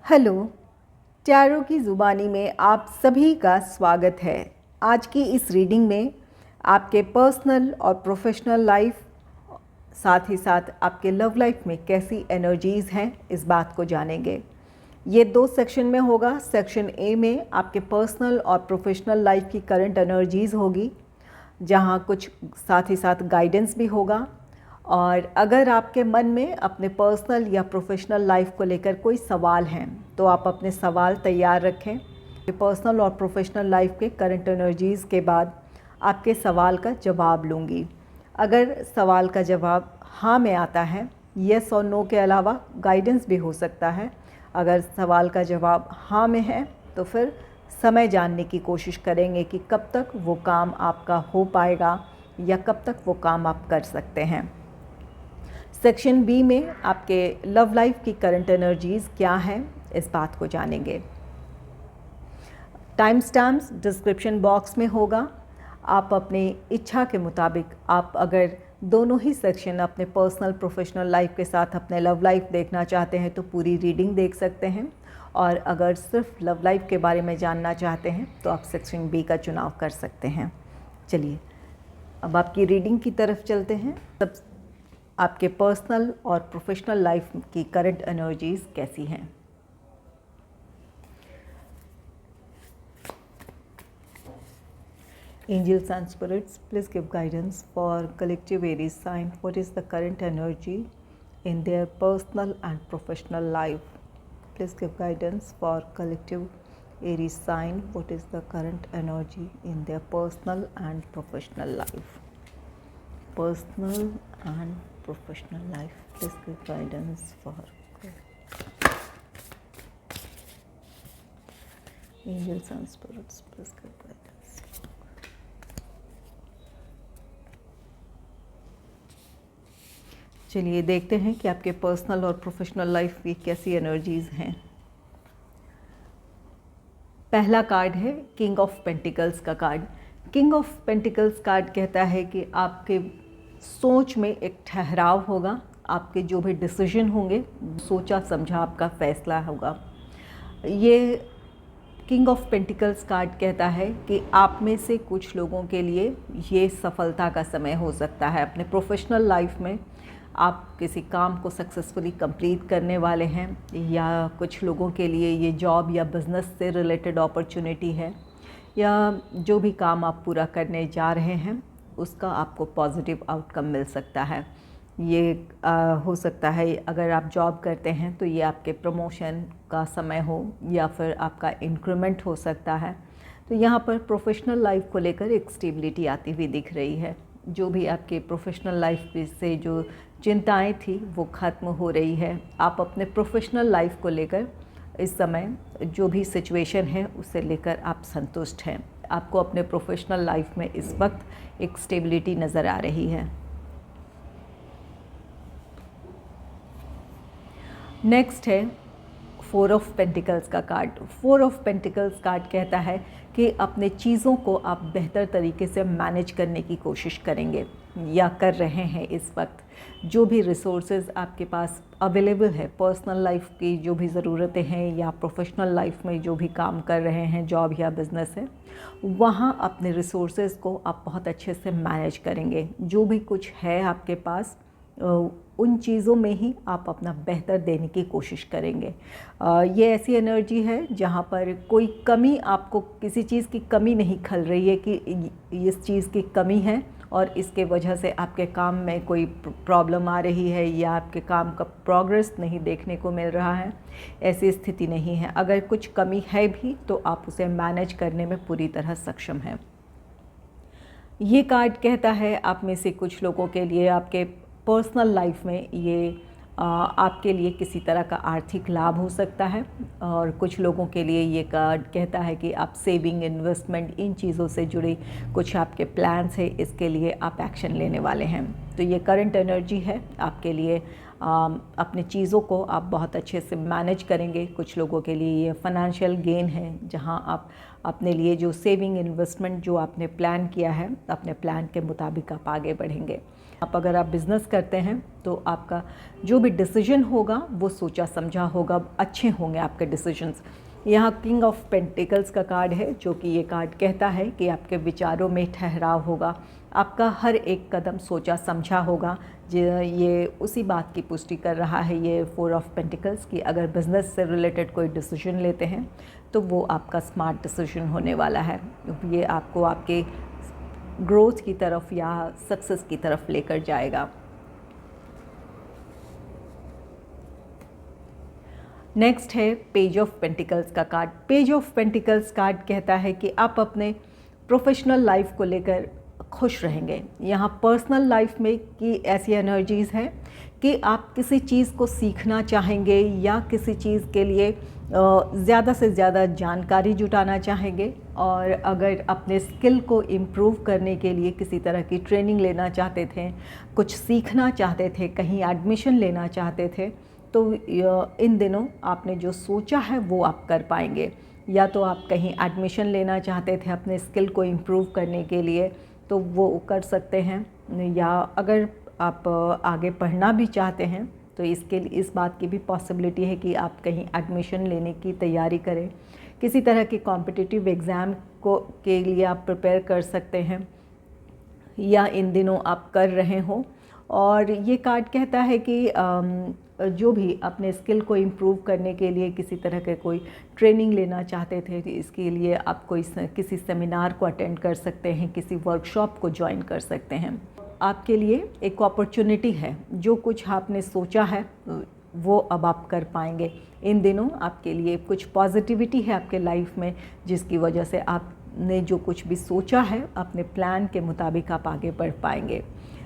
Hello, tarot की ज़ुबानी में आप सभी का स्वागत है। आज की इस रीडिंग में आपके पर्सनल और प्रोफेशनल लाइफ, साथ ही साथ आपके लव लाइफ में कैसी एनर्जीज़ हैं, इस बात को जानेंगे। ये 2 सेक्शन में होगा। सेक्शन ए में आपके पर्सनल और प्रोफेशनल लाइफ की करंट एनर्जीज़ होगी, जहाँ कुछ साथ ही साथ गाइडेंस भी होगा। और अगर आपके मन में अपने पर्सनल या प्रोफेशनल लाइफ को लेकर कोई सवाल हैं तो आप अपने सवाल तैयार रखें। पर्सनल और प्रोफेशनल लाइफ के करंट एनर्जीज़ के बाद आपके सवाल का जवाब लूँगी। अगर सवाल का जवाब हाँ में आता है, येस और नो के अलावा गाइडेंस भी हो सकता है। अगर सवाल का जवाब हाँ में है तो फिर समय जानने की कोशिश करेंगे कि कब तक वो काम आपका हो पाएगा या कब तक वो काम आप कर सकते हैं। सेक्शन बी में आपके लव लाइफ की करंट एनर्जीज़ क्या हैं, इस बात को जानेंगे। टाइम स्टैम्प्स डिस्क्रिप्शन बॉक्स में होगा। आप अपनी इच्छा के मुताबिक आप अगर दोनों ही सेक्शन अपने पर्सनल प्रोफेशनल लाइफ के साथ अपने लव लाइफ देखना चाहते हैं तो पूरी रीडिंग देख सकते हैं, और अगर सिर्फ लव लाइफ के बारे में जानना चाहते हैं तो आप सेक्शन बी का चुनाव कर सकते हैं। चलिए अब आपकी रीडिंग की तरफ चलते हैं। सब आपके पर्सनल और प्रोफेशनल लाइफ की करंट एनर्जीज़ कैसी हैं। Angels and spirits, please give guidance for collective Aries sign. What is the current energy in their personal and professional life? Please give guidance for collective Aries sign. What is the current energy in their personal and professional life? Personal and professional life. Please give guidance for angels and spirits. Please give guidance. चलिए देखते हैं कि आपके personal और professional life की कैसी energies हैं। पहला कार्ड है किंग ऑफ पेंटिकल्स का card. King of pentacles card कहता है कि आपके सोच में एक ठहराव होगा। आपके जो भी डिसीजन होंगे सोचा समझा आपका फैसला होगा। ये किंग ऑफ पेंटिकल्स कार्ड कहता है कि आप में से कुछ लोगों के लिए ये सफलता का समय हो सकता है। अपने प्रोफेशनल लाइफ में आप किसी काम को सक्सेसफुली कंप्लीट करने वाले हैं, या कुछ लोगों के लिए ये जॉब या बिज़नेस से रिलेटेड अपॉर्चुनिटी है, या जो भी काम आप पूरा करने जा रहे हैं उसका आपको पॉजिटिव आउटकम मिल सकता है। ये हो सकता है अगर आप जॉब करते हैं तो ये आपके प्रमोशन का समय हो, या फिर आपका इंक्रीमेंट हो सकता है। तो यहाँ पर प्रोफेशनल लाइफ को लेकर एक स्टेबिलिटी आती हुई दिख रही है। जो भी आपके प्रोफेशनल लाइफ से जो चिंताएं थी वो ख़त्म हो रही है। आप अपने प्रोफेशनल लाइफ को लेकर इस समय जो भी सिचुएशन है उससे लेकर आप संतुष्ट हैं। आपको अपने प्रोफेशनल लाइफ में इस वक्त एक स्टेबिलिटी नज़र आ रही है। नेक्स्ट है 4 ऑफ पेंटिकल्स का कार्ड। 4 ऑफ पेंटिकल्स कार्ड कहता है कि अपने चीज़ों को आप बेहतर तरीके से मैनेज करने की कोशिश करेंगे या कर रहे हैं इस वक्त। जो भी रिसोर्सेज आपके पास अवेलेबल है, पर्सनल लाइफ की जो भी ज़रूरतें हैं या प्रोफेशनल लाइफ में जो भी काम कर रहे हैं, जॉब या बिज़नेस है, वहाँ अपने रिसोर्सेज को आप बहुत अच्छे से मैनेज करेंगे। जो भी कुछ है आपके पास उन चीज़ों में ही आप अपना बेहतर देने की कोशिश करेंगे। ये ऐसी एनर्जी है जहाँ पर कोई कमी, आपको किसी चीज़ की कमी नहीं खल रही है कि इस चीज़ की कमी है और इसके वजह से आपके काम में कोई प्रॉब्लम आ रही है या आपके काम का प्रोग्रेस नहीं देखने को मिल रहा है। ऐसी स्थिति नहीं है। अगर कुछ कमी है भी तो आप उसे मैनेज करने में पूरी तरह सक्षम हैं। ये कार्ड कहता है आप में से कुछ लोगों के लिए आपके पर्सनल लाइफ में ये आपके लिए किसी तरह का आर्थिक लाभ हो सकता है, और कुछ लोगों के लिए ये कार्ड कहता है कि आप सेविंग, इन्वेस्टमेंट, इन चीज़ों से जुड़े कुछ आपके प्लान्स है, इसके लिए आप एक्शन लेने वाले हैं। तो ये करंट एनर्जी है आपके लिए। अपने चीज़ों को आप बहुत अच्छे से मैनेज करेंगे। कुछ लोगों के लिए ये फाइनेंशियल गेन है, जहां आप अपने लिए जो सेविंग, इन्वेस्टमेंट जो आपने प्लान किया है, अपने प्लान के मुताबिक आप आगे बढ़ेंगे। अगर आप बिज़नेस करते हैं तो आपका जो भी डिसीजन होगा वो सोचा समझा होगा, अच्छे होंगे आपके डिसीजंस। यहाँ किंग ऑफ पेंटिकल्स का कार्ड है, जो कि ये कार्ड कहता है कि आपके विचारों में ठहराव होगा, आपका हर एक कदम सोचा समझा होगा। ये उसी बात की पुष्टि कर रहा है ये 4 ऑफ पेंटिकल्स कि अगर बिज़नेस से रिलेटेड कोई डिसीजन लेते हैं तो वो आपका स्मार्ट डिसीजन होने वाला है। ये आपको आपके ग्रोथ की तरफ या सक्सेस की तरफ लेकर जाएगा। नेक्स्ट है पेज ऑफ पेंटिकल्स का card. Page of pentacles card कहता है कि आप अपने प्रोफेशनल लाइफ को लेकर खुश रहेंगे। यहाँ पर्सनल लाइफ में की ऐसी एनर्जीज़ हैं कि आप किसी चीज़ को सीखना चाहेंगे या किसी चीज़ के लिए ज़्यादा से ज़्यादा जानकारी जुटाना चाहेंगे, और अगर अपने स्किल को इम्प्रूव करने के लिए किसी तरह की ट्रेनिंग लेना चाहते थे, कुछ सीखना चाहते थे, कहीं एडमिशन लेना चाहते थे, तो इन दिनों आपने जो सोचा है वो आप कर पाएंगे। या तो आप कहीं एडमिशन लेना चाहते थे अपने स्किल को इम्प्रूव करने के लिए तो वो कर सकते हैं, या अगर आप आगे पढ़ना भी चाहते हैं तो इसके लिए इस बात की भी पॉसिबिलिटी है कि आप कहीं एडमिशन लेने की तैयारी करें। किसी तरह के कॉम्पिटिटिव एग्ज़ाम के लिए आप प्रिपेयर कर सकते हैं या इन दिनों आप कर रहे हो। और ये कार्ड कहता है कि जो भी अपने स्किल को इम्प्रूव करने के लिए किसी तरह के कोई ट्रेनिंग लेना चाहते थे तो इसके लिए आप किसी सेमिनार को अटेंड कर सकते हैं, किसी वर्कशॉप को ज्वाइन कर सकते हैं। आपके लिए एक अपॉर्चुनिटी है, जो कुछ आपने सोचा है वो अब आप कर पाएंगे। इन दिनों आपके लिए कुछ पॉजिटिविटी है आपके लाइफ में, जिसकी वजह से आपने जो कुछ भी सोचा है अपने प्लान के मुताबिक आप आगे बढ़ पाएंगे।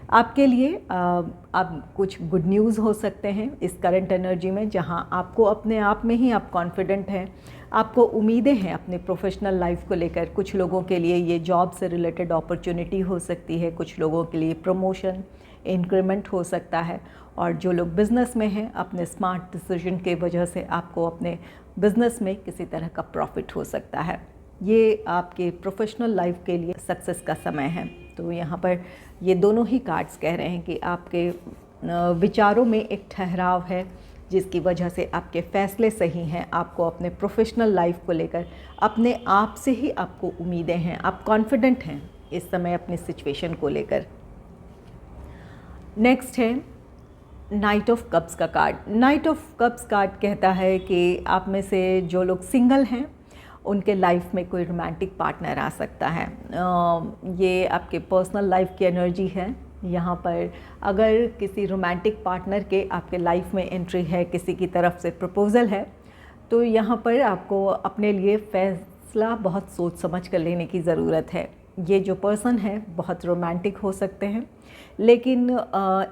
आपके लिए अब कुछ गुड न्यूज़ हो सकते हैं इस करंट एनर्जी में, जहां आपको अपने आप में ही आप कॉन्फिडेंट हैं, आपको उम्मीदें हैं अपने प्रोफेशनल लाइफ को लेकर। कुछ लोगों के लिए ये जॉब से रिलेटेड अपॉर्चुनिटी हो सकती है, कुछ लोगों के लिए प्रमोशन, इंक्रीमेंट हो सकता है, और जो लोग बिज़नेस में हैं अपने स्मार्ट डिसीजन के वजह से आपको अपने बिज़नेस में किसी तरह का प्रॉफिट हो सकता है। ये आपके प्रोफेशनल लाइफ के लिए सक्सेस का समय है। तो यहाँ पर ये दोनों ही कार्ड्स कह रहे हैं कि आपके विचारों में एक ठहराव है, जिसकी वजह से आपके फ़ैसले सही हैं। आपको अपने प्रोफेशनल लाइफ को लेकर अपने आप से ही आपको उम्मीदें हैं, आप कॉन्फिडेंट हैं इस समय अपनी सिचुएशन को लेकर। नेक्स्ट है नाइट ऑफ कप्स का card. Night of cups card कहता है कि आप में से जो लोग सिंगल हैं उनके लाइफ में कोई रोमांटिक पार्टनर आ सकता है। ये आपके पर्सनल लाइफ की एनर्जी है। यहाँ पर अगर किसी रोमांटिक पार्टनर के आपके लाइफ में एंट्री है, किसी की तरफ से प्रपोज़ल है, तो यहाँ पर आपको अपने लिए फ़ैसला बहुत सोच समझ कर लेने की ज़रूरत है। ये जो पर्सन है बहुत रोमांटिक हो सकते हैं, लेकिन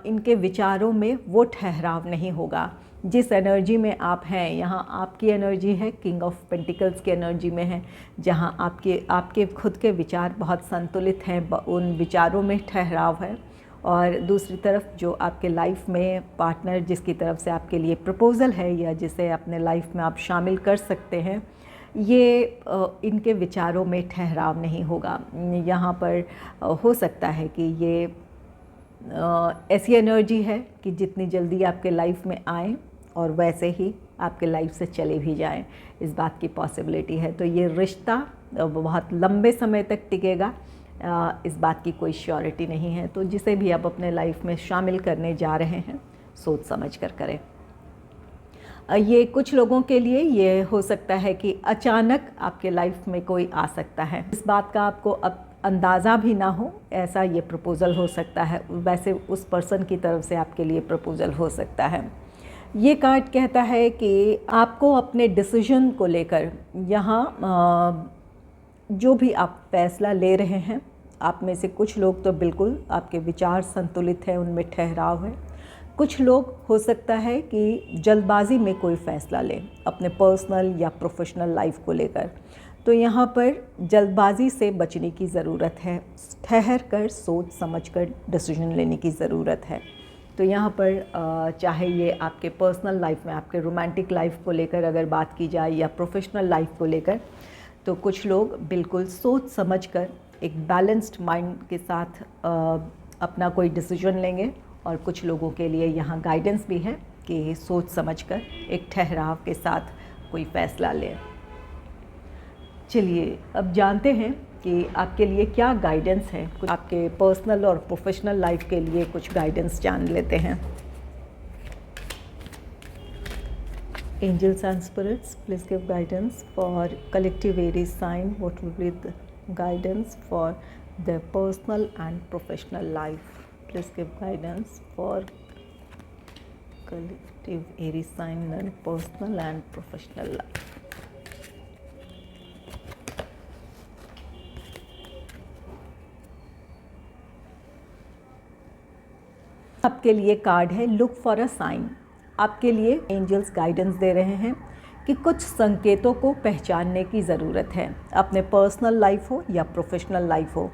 इनके विचारों में वो ठहराव नहीं होगा। जिस एनर्जी में आप हैं, यहाँ आपकी एनर्जी है किंग ऑफ पेंटिकल्स की एनर्जी में है, जहाँ आपके खुद के विचार बहुत संतुलित हैं, उन विचारों में ठहराव है। और दूसरी तरफ जो आपके लाइफ में पार्टनर जिसकी तरफ से आपके लिए प्रपोज़ल है या जिसे अपने लाइफ में आप शामिल कर सकते हैं, ये इनके विचारों में ठहराव नहीं होगा। यहाँ पर हो सकता है कि ये ऐसी एनर्जी है कि जितनी जल्दी आपके लाइफ में आए और वैसे ही आपके लाइफ से चले भी जाएं, इस बात की पॉसिबिलिटी है। तो ये रिश्ता बहुत लंबे समय तक टिकेगा, इस बात की कोई श्योरिटी नहीं है। तो जिसे भी आप अपने लाइफ में शामिल करने जा रहे हैं, सोच समझ कर करें। ये कुछ लोगों के लिए ये हो सकता है कि अचानक आपके लाइफ में कोई आ सकता है, इस बात का आपको अंदाज़ा भी ना हो, ऐसा ये प्रपोज़ल हो सकता है। वैसे उस पर्सन की तरफ से आपके लिए प्रपोज़ल हो सकता है। ये कार्ड कहता है कि आपको अपने डिसीजन को लेकर यहाँ जो भी आप फैसला ले रहे हैं, आप में से कुछ लोग तो बिल्कुल आपके विचार संतुलित हैं, उनमें ठहराव है। कुछ लोग हो सकता है कि जल्दबाजी में कोई फ़ैसला लें अपने पर्सनल या प्रोफेशनल लाइफ को लेकर, तो यहाँ पर जल्दबाजी से बचने की ज़रूरत है, ठहर कर सोच समझ कर डिसीजन लेने की ज़रूरत है। तो यहाँ पर चाहे ये आपके पर्सनल लाइफ में आपके रोमांटिक लाइफ को लेकर अगर बात की जाए या प्रोफेशनल लाइफ को लेकर, तो कुछ लोग बिल्कुल सोच समझ कर एक बैलेंस्ड माइंड के साथ अपना कोई डिसीजन लेंगे, और कुछ लोगों के लिए यहाँ गाइडेंस भी है कि सोच समझकर एक ठहराव के साथ कोई फ़ैसला लें। चलिए अब जानते हैं कि आपके लिए क्या गाइडेंस है। कुछ आपके पर्सनल और प्रोफेशनल लाइफ के लिए कुछ गाइडेंस जान लेते हैं। Angels and spirits, please give guidance for collective Aries sign. What will be the guidance for their personal and professional life? Please give guidance for collective Aries sign and personal and professional life. आपके लिए card है look for a sign. आपके लिए angels guidance दे रहे हैं कि कुछ संकेतों को पहचानने की ज़रूरत है, अपने पर्सनल लाइफ हो या प्रोफेशनल लाइफ हो।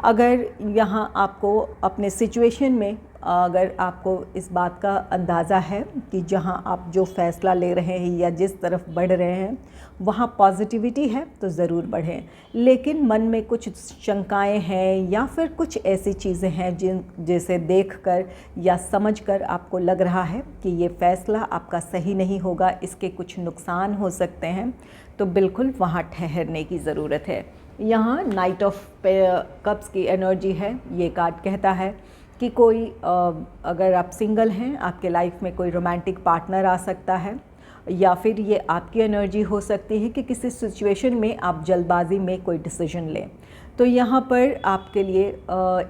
अगर यहाँ आपको अपने सिचुएशन में अगर आपको इस बात का अंदाज़ा है कि जहाँ आप जो फ़ैसला ले रहे हैं या जिस तरफ बढ़ रहे हैं वहाँ पॉजिटिविटी है तो ज़रूर बढ़ें, लेकिन मन में कुछ शंकाएं हैं या फिर कुछ ऐसी चीज़ें हैं जिसे देखकर या समझकर आपको लग रहा है कि ये फ़ैसला आपका सही नहीं होगा, इसके कुछ नुकसान हो सकते हैं, तो बिल्कुल वहाँ ठहरने की ज़रूरत है। यहाँ नाइट ऑफ कप्स की एनर्जी है। ये कार्ड कहता है कि कोई अगर आप सिंगल हैं, आपके लाइफ में कोई रोमांटिक पार्टनर आ सकता है, या फिर ये आपकी एनर्जी हो सकती है कि किसी सिचुएशन में आप जल्दबाजी में कोई डिसीजन लें। तो यहाँ पर आपके लिए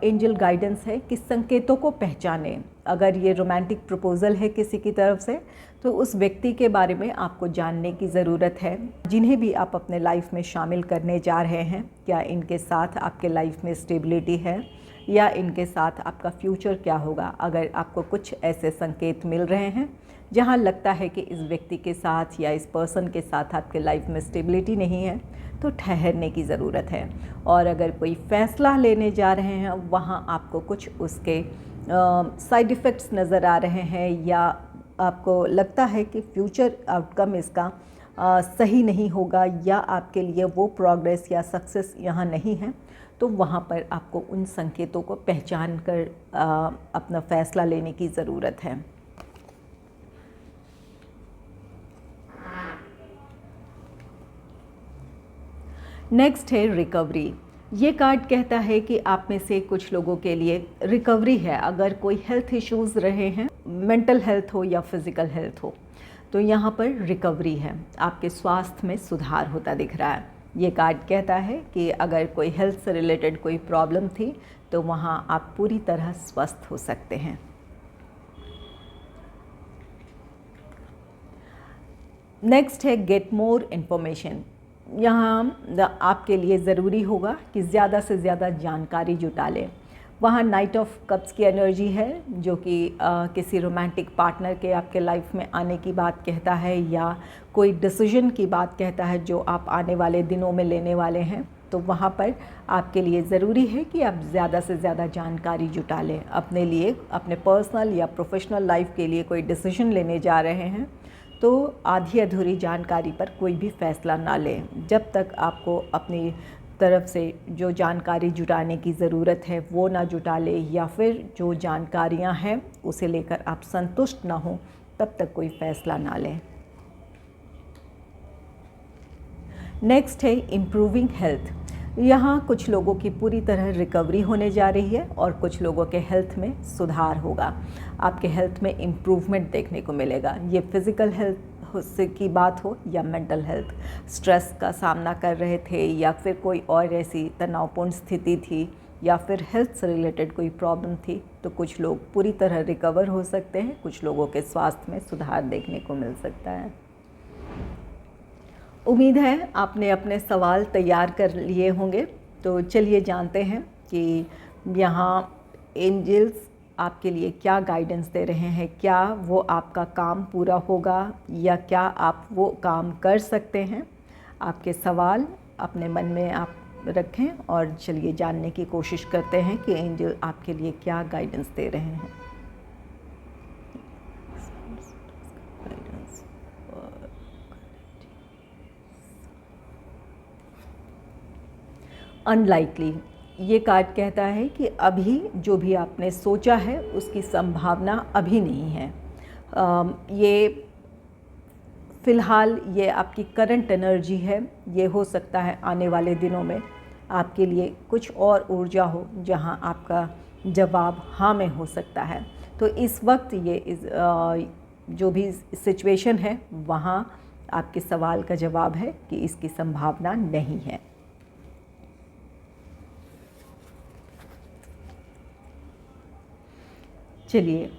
एंजल गाइडेंस है कि संकेतों को पहचानें। अगर ये रोमांटिक प्रपोज़ल है किसी की तरफ से, तो उस व्यक्ति के बारे में आपको जानने की ज़रूरत है। जिन्हें भी आप अपने लाइफ में शामिल करने जा रहे हैं, क्या इनके साथ आपके लाइफ में स्टेबिलिटी है या इनके साथ आपका फ्यूचर क्या होगा। अगर आपको कुछ ऐसे संकेत मिल रहे हैं जहां लगता है कि इस व्यक्ति के साथ या इस पर्सन के साथ आपके लाइफ में स्टेबिलिटी नहीं है, तो ठहरने की ज़रूरत है। और अगर कोई फ़ैसला लेने जा रहे हैं, वहां आपको कुछ उसके साइड इफ़ेक्ट्स नज़र आ रहे हैं, या आपको लगता है कि फ्यूचर आउटकम इसका सही नहीं होगा, या आपके लिए वो प्रोग्रेस या सक्सेस यहाँ नहीं है, तो वहाँ पर आपको उन संकेतों को पहचान कर अपना फ़ैसला लेने की ज़रूरत है। नेक्स्ट है रिकवरी। ये कार्ड कहता है कि आप में से कुछ लोगों के लिए रिकवरी है। अगर कोई हेल्थ इश्यूज़ रहे हैं, मेंटल हेल्थ हो या फिज़िकल हेल्थ हो, तो यहाँ पर रिकवरी है। आपके स्वास्थ्य में सुधार होता दिख रहा है। ये कार्ड कहता है कि अगर कोई हेल्थ से रिलेटेड कोई प्रॉब्लम थी, तो वहाँ आप पूरी तरह स्वस्थ हो सकते हैं। नेक्स्ट है गेट मोर इन्फॉर्मेशन। यहाँ आपके लिए ज़रूरी होगा कि ज़्यादा से ज़्यादा जानकारी जुटा लें। वहाँ नाइट ऑफ कप्स की एनर्जी है, जो कि किसी रोमांटिक पार्टनर के आपके लाइफ में आने की बात कहता है, या कोई डिसीजन की बात कहता है जो आप आने वाले दिनों में लेने वाले हैं। तो वहाँ पर आपके लिए ज़रूरी है कि आप ज़्यादा से ज़्यादा जानकारी जुटा लें। अपने लिए, अपने पर्सनल या प्रोफेशनल लाइफ के लिए कोई डिसीजन लेने जा रहे हैं, तो आधी अधूरी जानकारी पर कोई भी फ़ैसला ना लें। जब तक आपको अपनी तरफ से जो जानकारी जुटाने की ज़रूरत है वो ना जुटा ले, या फिर जो जानकारियां हैं उसे लेकर आप संतुष्ट ना हो, तब तक कोई फ़ैसला ना लें। नेक्स्ट है इम्प्रूविंग हेल्थ। यहाँ कुछ लोगों की पूरी तरह रिकवरी होने जा रही है और कुछ लोगों के हेल्थ में सुधार होगा। आपके हेल्थ में इम्प्रूवमेंट देखने को मिलेगा। ये फिज़िकल हेल्थ की बात हो या मेंटल हेल्थ, स्ट्रेस का सामना कर रहे थे या फिर कोई और ऐसी तनावपूर्ण स्थिति थी या फिर हेल्थ से रिलेटेड कोई प्रॉब्लम थी, तो कुछ लोग पूरी तरह रिकवर हो सकते हैं। कुछ लोगों के स्वास्थ्य में सुधार देखने को मिल सकता है। उम्मीद है आपने अपने सवाल तैयार कर लिए होंगे। तो चलिए जानते हैं कि यहाँ एंजल्स आपके लिए क्या गाइडेंस दे रहे हैं। क्या वो आपका काम पूरा होगा या क्या आप वो काम कर सकते हैं? आपके सवाल अपने मन में आप रखें और चलिए जानने की कोशिश करते हैं कि एंजल आपके लिए क्या गाइडेंस दे रहे हैं। अनलाइकली, ये कार्ड कहता है कि अभी जो भी आपने सोचा है उसकी संभावना अभी नहीं है। ये फ़िलहाल ये आपकी करंट एनर्जी है। ये हो सकता है आने वाले दिनों में आपके लिए कुछ और ऊर्जा हो जहां आपका जवाब हाँ में हो सकता है। तो इस वक्त जो भी सिचुएशन है वहाँ आपके सवाल का जवाब है कि इसकी संभावना नहीं है। चलिए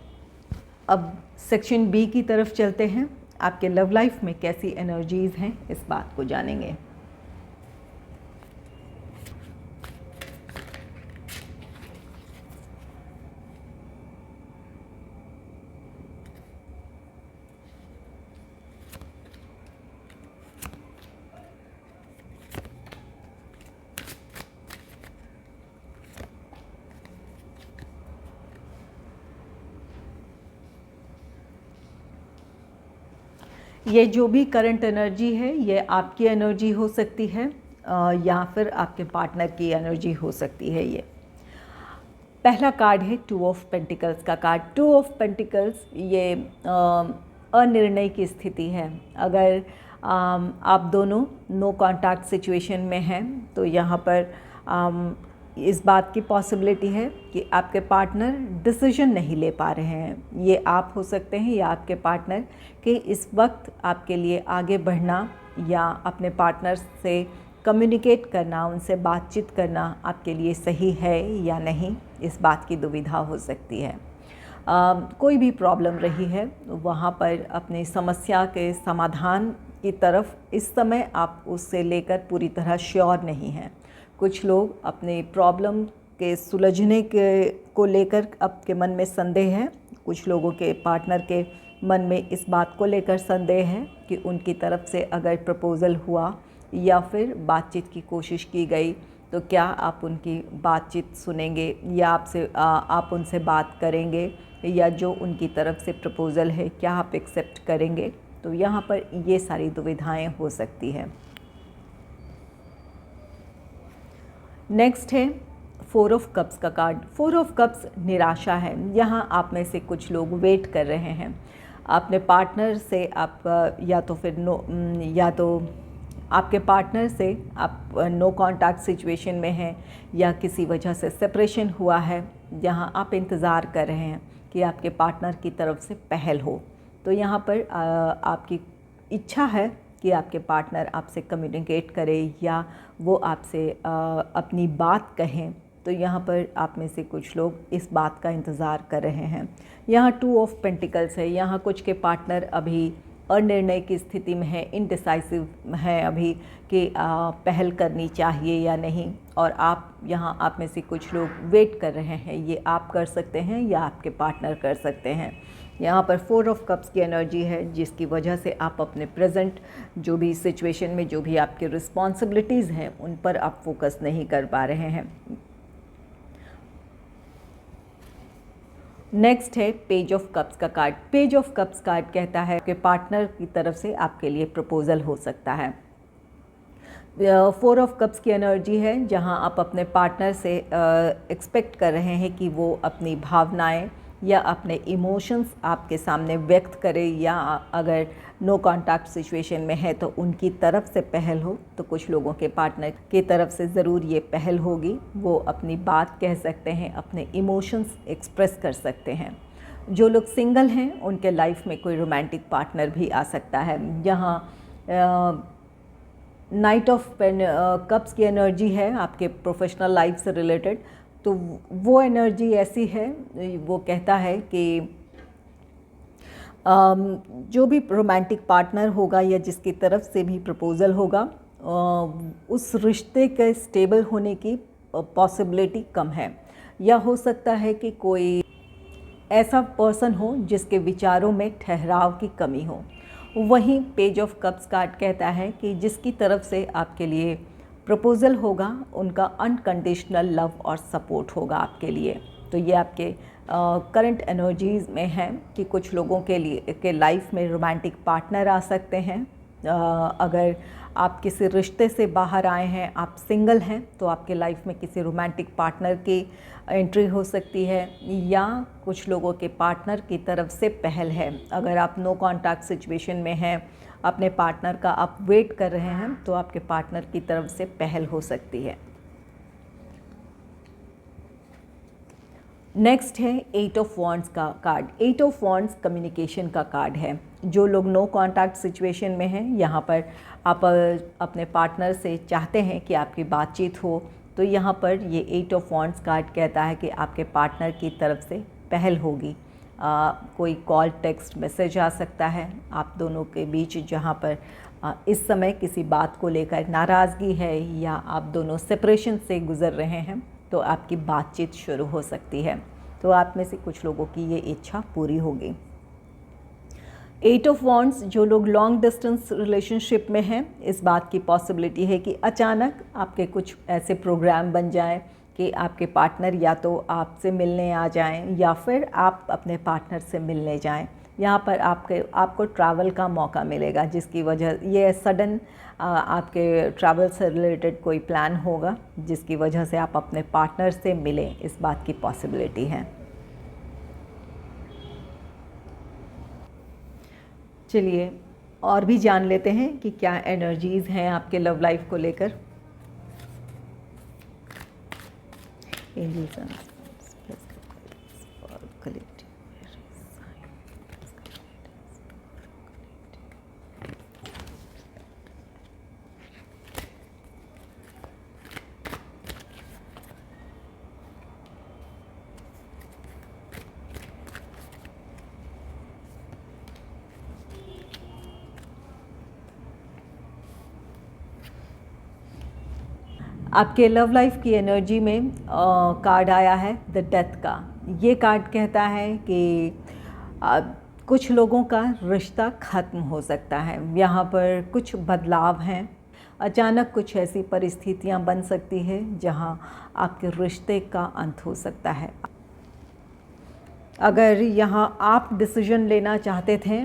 अब सेक्शन बी की तरफ चलते हैं। आपके लव लाइफ में कैसी एनर्जीज़ हैं इस बात को जानेंगे। ये जो भी करंट एनर्जी है ये आपकी एनर्जी हो सकती है या फिर आपके पार्टनर की एनर्जी हो सकती है। ये पहला कार्ड है टू ऑफ पेंटिकल्स का कार्ड। टू ऑफ पेंटिकल्स ये अनिर्णय की स्थिति है। अगर आप दोनों नो कॉन्टैक्ट सिचुएशन में हैं तो यहाँ पर इस बात की पॉसिबिलिटी है कि आपके पार्टनर डिसीजन नहीं ले पा रहे हैं। ये आप हो सकते हैं या आपके पार्टनर कि इस वक्त आपके लिए आगे बढ़ना या अपने पार्टनर से कम्युनिकेट करना, उनसे बातचीत करना आपके लिए सही है या नहीं, इस बात की दुविधा हो सकती है। कोई भी प्रॉब्लम रही है वहाँ पर अपनी समस्या के समाधान की तरफ इस समय आप उससे लेकर पूरी तरह श्योर नहीं हैं। कुछ लोग अपने प्रॉब्लम के सुलझने को लेकर आपके मन में संदेह है। कुछ लोगों के पार्टनर के मन में इस बात को लेकर संदेह है कि उनकी तरफ से अगर प्रपोज़ल हुआ या फिर बातचीत की कोशिश की गई तो क्या आप उनकी बातचीत सुनेंगे या आप उनसे बात करेंगे, या जो उनकी तरफ से प्रपोज़ल है क्या आप एक्सेप्ट करेंगे। तो यहाँ पर ये सारी दुविधाएं हो सकती हैं। नेक्स्ट है फोर ऑफ कप्स का कार्ड। फोर ऑफ कप्स निराशा है। यहाँ आप में से कुछ लोग वेट कर रहे हैं अपने पार्टनर से। आप या तो आपके पार्टनर से आप नो कॉन्टैक्ट सिचुएशन में हैं या किसी वजह से सेपरेशन हुआ है, जहाँ आप इंतज़ार कर रहे हैं कि आपके पार्टनर की तरफ से पहल हो। तो यहाँ पर आपकी इच्छा है कि आपके पार्टनर आपसे कम्युनिकेट करे या वो आपसे अपनी बात कहें। तो यहाँ पर आप में से कुछ लोग इस बात का इंतज़ार कर रहे हैं। यहाँ टू ऑफ पेंटिकल्स है। यहाँ कुछ के पार्टनर अभी अनिर्णय की स्थिति में है, इनडिसाइसिव है अभी कि पहल करनी चाहिए या नहीं। और आप में से कुछ लोग वेट कर रहे हैं। ये आप कर सकते हैं या आपके पार्टनर कर सकते हैं। यहाँ पर फोर ऑफ कप्स की एनर्जी है, जिसकी वजह से आप अपने प्रेजेंट जो भी सिचुएशन में जो भी आपके रिस्पॉन्सिबिलिटीज़ हैं उन पर आप फोकस नहीं कर पा रहे हैं। नेक्स्ट है पेज ऑफ कप्स का card. Page of cups card कहता है कि पार्टनर की तरफ से आपके लिए प्रपोज़ल हो सकता है। फोर ऑफ कप्स की एनर्जी है जहां आप अपने पार्टनर से एक्सपेक्ट कर रहे हैं कि वो अपनी भावनाएं या अपने इमोशंस आपके सामने व्यक्त करे, या अगर नो कॉन्टैक्ट सिचुएशन में है तो उनकी तरफ से पहल हो। तो कुछ लोगों के पार्टनर की तरफ से ज़रूर ये पहल होगी। वो अपनी बात कह सकते हैं, अपने इमोशंस एक्सप्रेस कर सकते हैं। जो लोग सिंगल हैं उनके लाइफ में कोई रोमांटिक पार्टनर भी आ सकता है। यहाँ नाइट ऑफ कप्स की एनर्जी है आपके प्रोफेशनल लाइफ से रिलेटेड। तो वो एनर्जी ऐसी है, वो कहता है कि जो भी रोमांटिक पार्टनर होगा या जिसकी तरफ से भी प्रपोज़ल होगा उस रिश्ते के स्टेबल होने की पॉसिबिलिटी कम है। या हो सकता है कि कोई ऐसा पर्सन हो जिसके विचारों में ठहराव की कमी हो। वहीं पेज ऑफ कप्स कार्ड कहता है कि जिसकी तरफ से आपके लिए प्रपोज़ल होगा उनका अनकंडीशनल लव और सपोर्ट होगा आपके लिए। तो ये आपके करंट एनर्जीज़ में है कि कुछ लोगों के लिए के लाइफ में रोमांटिक पार्टनर आ सकते हैं अगर आप किसी रिश्ते से बाहर आए हैं, आप सिंगल हैं, तो आपके लाइफ में किसी रोमांटिक पार्टनर की एंट्री हो सकती है, या कुछ लोगों के पार्टनर की तरफ से पहल है। अगर आप नो कॉन्टैक्ट सिचुएशन में हैं, अपने पार्टनर का आप वेट कर रहे हैं, तो आपके पार्टनर की तरफ से पहल हो सकती है। नेक्स्ट है 8 ऑफ वॉन्ड्स का कार्ड। 8 ऑफ वॉन्ड्स कम्युनिकेशन का कार्ड है। जो लोग नो कॉन्टैक्ट सिचुएशन में हैं, यहाँ पर आप अपने पार्टनर से चाहते हैं कि आपकी बातचीत हो, तो यहाँ पर ये 8 ऑफ वॉन्ड्स कार्ड कहता है कि आपके पार्टनर की तरफ से पहल होगी। कोई कॉल, टेक्स्ट, मैसेज आ सकता है आप दोनों के बीच, जहाँ पर इस समय किसी बात को लेकर नाराज़गी है, या आप दोनों सेपरेशन से गुज़र रहे हैं, तो आपकी बातचीत शुरू हो सकती है। तो आप में से कुछ लोगों की ये इच्छा पूरी होगी। 8 ऑफ वॉन्ड्स, जो लोग लॉन्ग डिस्टेंस रिलेशनशिप में हैं, इस बात की पॉसिबिलिटी है कि अचानक आपके कुछ ऐसे प्रोग्राम बन जाएं कि आपके पार्टनर या तो आपसे मिलने आ जाएं, या फिर आप अपने पार्टनर से मिलने जाएं। यहाँ पर आपको ट्रैवल का मौका मिलेगा, जिसकी वजह ये सडन आपके ट्रैवल से रिलेटेड कोई प्लान होगा, जिसकी वजह से आप अपने पार्टनर से मिलें, इस बात की पॉसिबिलिटी है। चलिए और भी जान लेते हैं कि क्या एनर्जीज़ हैं आपके लव लाइफ को लेकर। एंजल्स आपके लव लाइफ की एनर्जी में कार्ड आया है द डेथ का। ये कार्ड कहता है कि कुछ लोगों का रिश्ता ख़त्म हो सकता है। यहाँ पर कुछ बदलाव हैं, अचानक कुछ ऐसी परिस्थितियाँ बन सकती है जहाँ आपके रिश्ते का अंत हो सकता है। अगर यहाँ आप डिसीजन लेना चाहते थे,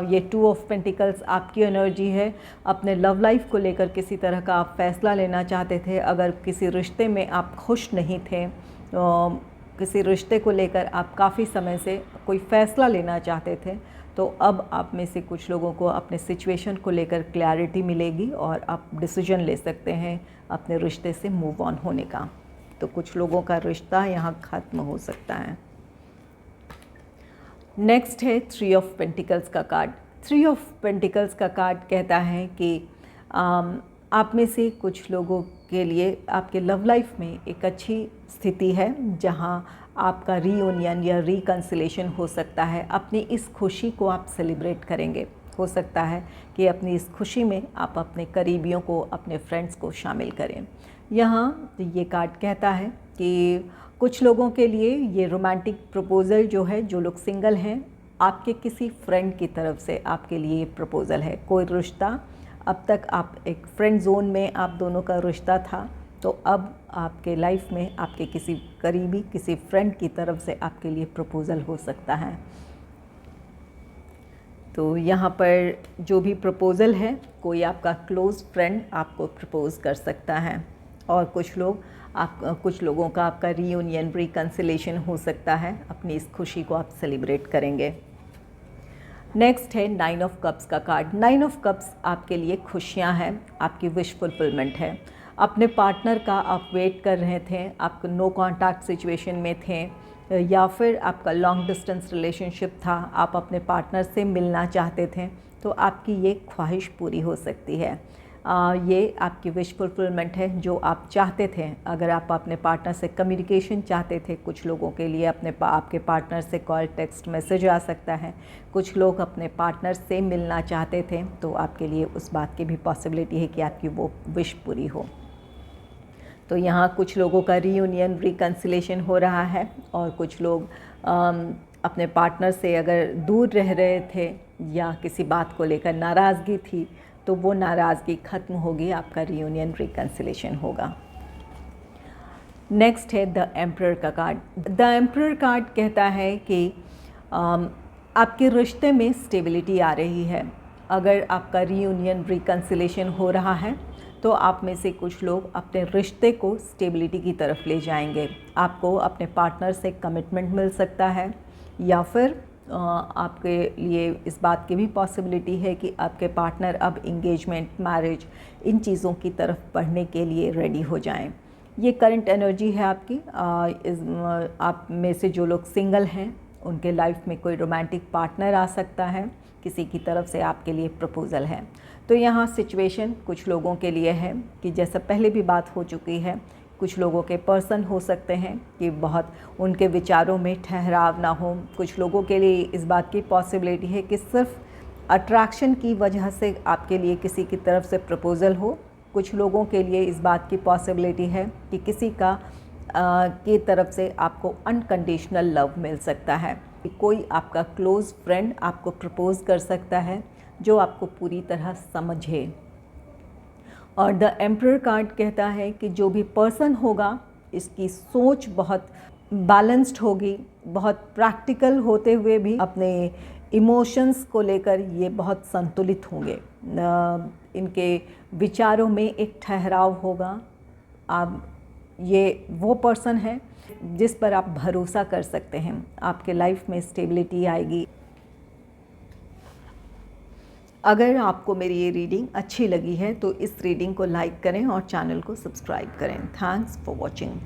ये 2 ऑफ पेंटिकल्स आपकी एनर्जी है, अपने लव लाइफ को लेकर किसी तरह का आप फ़ैसला लेना चाहते थे, अगर किसी रिश्ते में आप खुश नहीं थे, किसी रिश्ते को लेकर आप काफ़ी समय से कोई फ़ैसला लेना चाहते थे, तो अब आप में से कुछ लोगों को अपने सिचुएशन को लेकर क्लैरिटी मिलेगी और आप डिसीजन ले सकते हैं अपने रिश्ते से मूव ऑन होने का। तो कुछ लोगों का रिश्ता यहाँ ख़त्म हो सकता है। नेक्स्ट है 3 ऑफ पेंटिकल्स का कार्ड। 3 ऑफ पेंटिकल्स का कार्ड कहता है कि आप में से कुछ लोगों के लिए आपके लव लाइफ में एक अच्छी स्थिति है जहां आपका रीयूनियन या रिकन्सिलेशन हो सकता है। अपनी इस खुशी को आप सेलिब्रेट करेंगे। हो सकता है कि अपनी इस खुशी में आप अपने करीबियों को, अपने फ्रेंड्स को शामिल करें। यहाँ ये कार्ड कहता है कि कुछ लोगों के लिए ये रोमांटिक प्रपोज़ल जो है, जो लोग सिंगल हैं, आपके किसी फ्रेंड की तरफ से आपके लिए प्रपोज़ल है। कोई रिश्ता, अब तक आप एक फ्रेंड जोन में आप दोनों का रिश्ता था, तो अब आपके लाइफ में आपके किसी करीबी, किसी फ्रेंड की तरफ से आपके लिए प्रपोज़ल हो सकता है। तो यहाँ पर जो भी प्रपोज़ल है, कोई आपका क्लोज़ फ्रेंड आपको प्रपोज़ कर सकता है, और कुछ लोगों का आपका रीयूनियन, रिकन्सिलेशन हो सकता है। अपनी इस खुशी को आप सेलिब्रेट करेंगे। नेक्स्ट है 9 ऑफ कप्स का कार्ड। 9 ऑफ कप्स आपके लिए खुशियाँ हैं, आपकी विश फुलफिलमेंट है। अपने पार्टनर का आप वेट कर रहे थे, आप नो कॉन्टैक्ट सिचुएशन में थे, या फिर आपका लॉन्ग डिस्टेंस रिलेशनशिप था, आप अपने पार्टनर से मिलना चाहते थे, तो आपकी ये ख्वाहिश पूरी हो सकती है। ये आपकी विश फुलफिलमेंट है जो आप चाहते थे। अगर आप अपने पार्टनर से कम्युनिकेशन चाहते थे, कुछ लोगों के लिए आपके पार्टनर से कॉल, टेक्स्ट, मैसेज आ सकता है। कुछ लोग अपने पार्टनर से मिलना चाहते थे, तो आपके लिए उस बात की भी पॉसिबिलिटी है कि आपकी वो विश पूरी हो। तो यहाँ कुछ लोगों का रीयूनियन, रिकन्सिलेशन हो रहा है, और कुछ लोग अपने पार्टनर से अगर दूर रह रहे थे या किसी बात को लेकर नाराज़गी थी, तो वो नाराज़गी ख़त्म होगी, आपका रीयूनियन, रिकन्सिलेशन होगा। नेक्स्ट है द एम्परर का कार्ड। द एम्परर कार्ड कहता है कि आपके रिश्ते में स्टेबिलिटी आ रही है। अगर आपका रीयूनियन रिकन्सिलेशन हो रहा है तो आप में से कुछ लोग अपने रिश्ते को स्टेबिलिटी की तरफ ले जाएंगे। आपको अपने पार्टनर से कमिटमेंट मिल सकता है, या फिर आपके लिए इस बात की भी पॉसिबिलिटी है कि आपके पार्टनर अब इंगेजमेंट, मैरिज, इन चीज़ों की तरफ बढ़ने के लिए रेडी हो जाएं। ये करंट एनर्जी है आपकी। आप में से जो लोग सिंगल हैं उनके लाइफ में कोई रोमांटिक पार्टनर आ सकता है, किसी की तरफ से आपके लिए प्रपोज़ल है। तो यहाँ सिचुएशन कुछ लोगों के लिए है कि जैसा पहले भी बात हो चुकी है, कुछ लोगों के पर्सन हो सकते हैं कि बहुत उनके विचारों में ठहराव ना हो। कुछ लोगों के लिए इस बात की पॉसिबिलिटी है कि सिर्फ अट्रैक्शन की वजह से आपके लिए किसी की तरफ से प्रपोज़ल हो। कुछ लोगों के लिए इस बात की पॉसिबिलिटी है कि किसी का की तरफ से आपको अनकंडीशनल लव मिल सकता है। कोई आपका क्लोज़ फ्रेंड आपको प्रपोज़ कर सकता है जो आपको पूरी तरह समझे। और द एम्परर कार्ड कहता है कि जो भी पर्सन होगा इसकी सोच बहुत बैलेंस्ड होगी, बहुत प्रैक्टिकल होते हुए भी अपने इमोशंस को लेकर ये बहुत संतुलित होंगे। इनके विचारों में एक ठहराव होगा। आप ये वो पर्सन है जिस पर आप भरोसा कर सकते हैं। आपके लाइफ में स्टेबिलिटी आएगी। अगर आपको मेरी ये रीडिंग अच्छी लगी है तो इस रीडिंग को लाइक करें और चैनल को सब्सक्राइब करें। Thanks for watching.